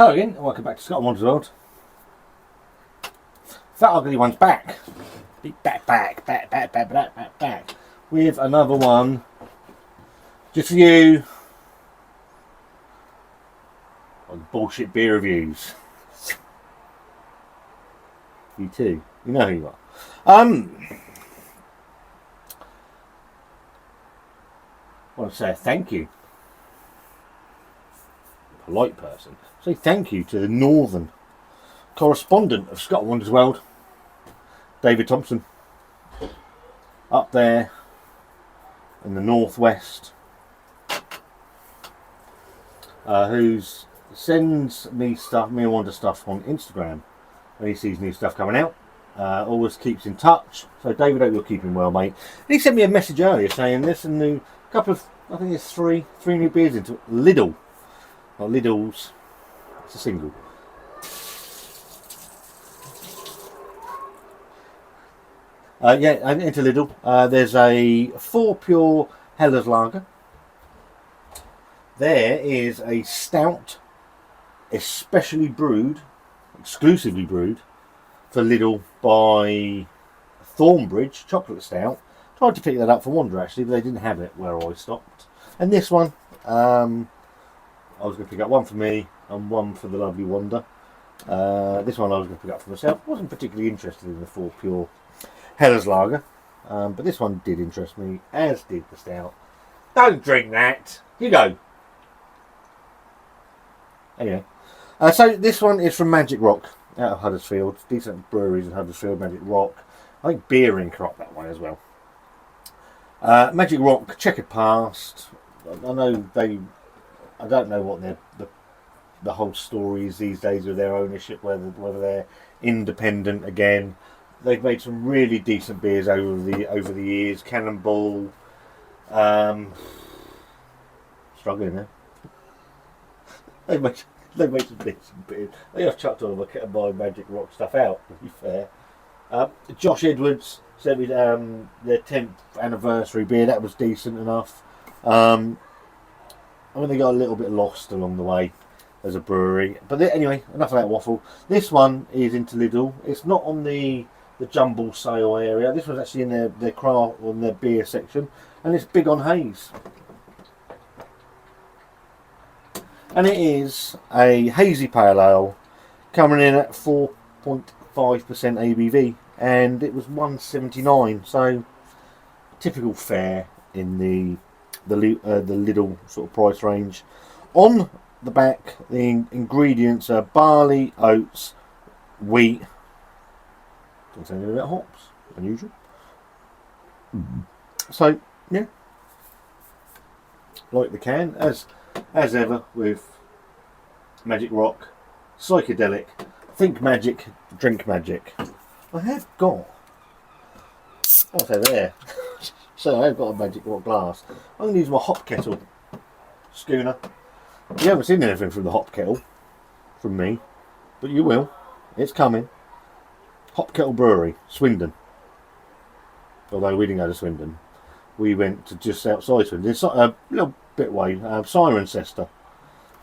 Hello again, and welcome back to Scott and Wanda's World. Fat Ugly One's back. Back. With another one. Just for you. On bullshit beer reviews. You too. You know who you are. I want to say thank you. Polite person. Say thank you to the northern correspondent of Scott and Wanda's World, David Thompson, up there in the northwest, who sends me stuff, me and Wanda stuff on Instagram when he sees new stuff coming out. Always keeps in touch. So David, hope you're keeping well, mate. And he sent me a message earlier saying there's a new couple of, I think it's three new beers into Lidl. Or Lidl's. It's a single. Yeah, into Lidl. There's a 4 Pure Hellas Lager. There is a stout, exclusively brewed for Lidl by Thornbridge Chocolate Stout. Tried to pick that up for Wanda actually, but they didn't have it where I stopped. And this one, I was going to pick up one for me and one for the lovely Wanda. This one I was going to pick up for myself. Wasn't particularly interested in the 4 Pure Hellas Lager, but this one did interest me, as did the stout. Don't drink that. You go. Anyway, so this one is from Magic Rock out of Huddersfield. Decent breweries in Huddersfield. Magic Rock. I think Beering are up that way as well. Magic Rock, checkered past. I know they. I don't know what the whole story is these days with their ownership, whether they're independent again. They've made some really decent beers over the years. Cannonball, struggling there. They've made some decent beers. They have chucked all of my Magic Rock stuff out, to be fair. Josh Edwards sent me their 10th anniversary beer. That was decent enough. I mean, they got a little bit lost along the way as a brewery. But anyway, enough of that waffle. This one is into Lidl. It's not on the jumble sale area. This one's actually in their craft, on their beer section. And it's Big On Haze. And it is a hazy pale ale coming in at 4.5% ABV. And it was $1.79. So, typical fare in the Lidl sort of price range. On the back, the ingredients are barley, oats, wheat. Don't say anything about hops, unusual. So yeah, like the can, as ever with Magic Rock, psychedelic. Think magic, drink magic. I have got. What's over there? So I've got a Magic Rock glass. I'm going to use my hop kettle schooner. You haven't seen anything from the hop kettle from me, but you will. It's coming. Hop Kettle Brewery, Swindon. Although we didn't go to Swindon, we went to just outside Swindon. It's a little bit away, Cirencester,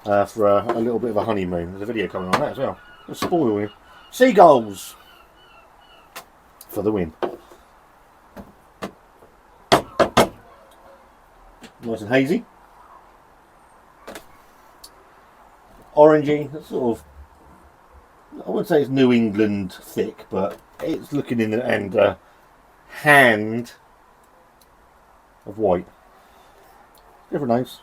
for a little bit of a honeymoon. There's a video coming on that as well. Let's spoil you. Seagulls for the win. Nice and hazy. Orangey, sort of, I wouldn't say it's New England thick, but it's looking in and hand of white. Never nice.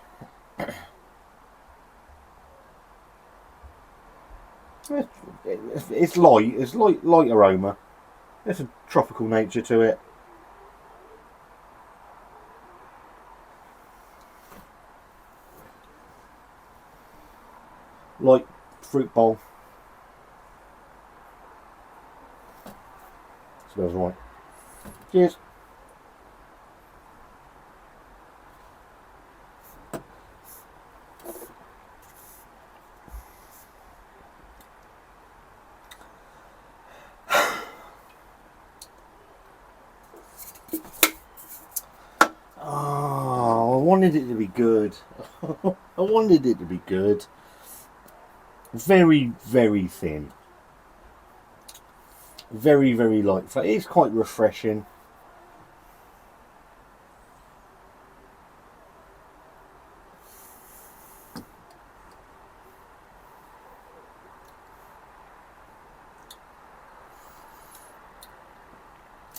It's light. It's light aroma. There's a tropical nature to it. Light fruit bowl. Smells right. Cheers. Oh, I wanted it to be good. I wanted it to be good. Very, very thin. Very, very light flavour. It's quite refreshing.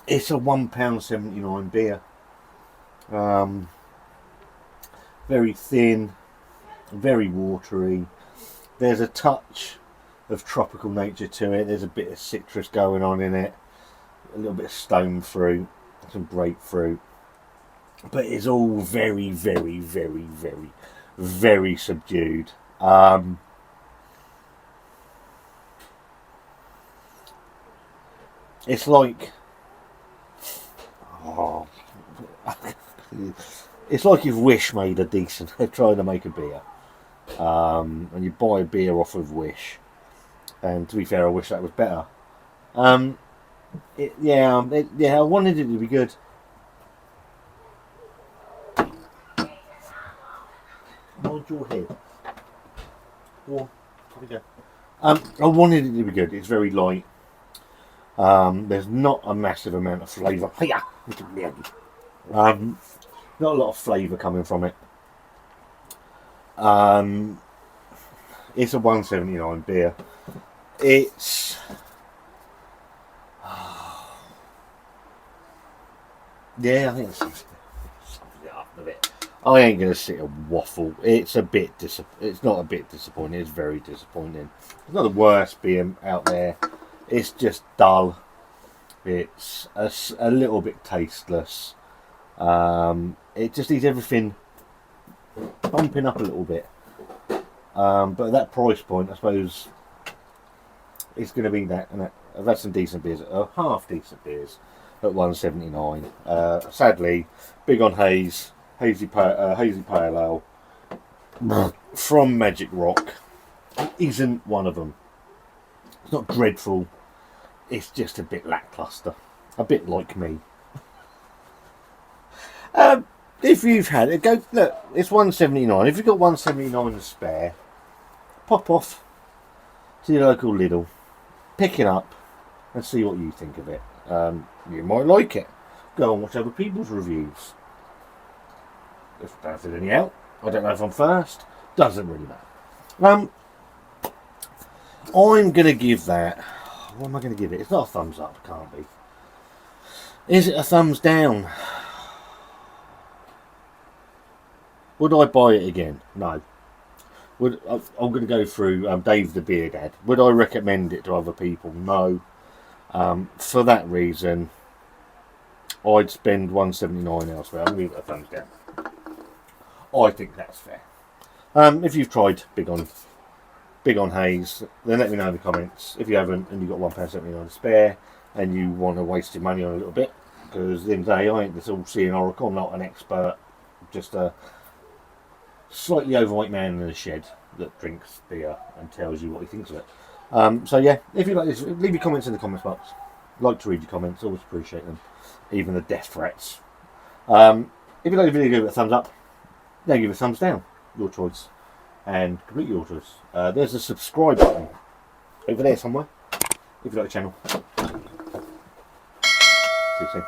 It's a £1.79 beer. Very thin, very watery. There's a touch of tropical nature to it. There's a bit of citrus going on in it. A little bit of stone fruit, some grapefruit. But it's all very, very, very, very, very subdued. It's like... Oh, it's like if Wish made a decent... They're trying to make a beer. And you buy a beer off of Wish. And to be fair, I wish that was better. Yeah, I wanted it to be good. Hold your head. Go on, here we go. I wanted it to be good. It's very light. There's not a massive amount of flavour. Not a lot of flavour coming from it. It's a £1.79 beer. It's yeah, I think it's something up a bit. I ain't gonna sit and waffle. It's a bit it's not a bit disappointing. It's very disappointing. It's not the worst beer out there. It's just dull. It's a little bit tasteless. It just needs everything bumping up a little bit. But at that price point, I suppose it's going to be that. And I've had some decent beers, half decent beers, at £1.79. Sadly, Big On Haze, Hazy Pale Ale from Magic Rock isn't one of them. It's not dreadful. It's just a bit lackluster, a bit like me. If you've had it, go look. It's £1.79. If you've got £1.79 to spare, pop off to your local Lidl, pick it up, and see what you think of it. You might like it. Go and watch other people's reviews. If I don't any out, I don't know if I'm first. Doesn't really matter. I'm gonna give that. What am I gonna give it? It's not a thumbs up. Can't be. Is it a thumbs down? Would I buy it again? No. I'm going to go through Dave the Beer Dad. Would I recommend it to other people? No. For that reason, I'd spend £1.79 elsewhere. I'm going to give it a thumbs down. I think that's fair. If you've tried Big On Haze, then let me know in the comments. If you haven't and you've got £1.79 to spare and you want to waste your money on a little bit, because at the end of the day, I ain't this all-seeing oracle. I'm not an expert. Just a slightly overweight man in a shed that drinks beer and tells you what he thinks of it. So yeah, if you like this, leave your comments in the comments box. Like to read your comments, always appreciate them, even the death threats. If you like the video, give it a thumbs up. Then give it a thumbs down, your choice, and completely your choice. There's a subscribe button over there somewhere if you like the channel. See you soon.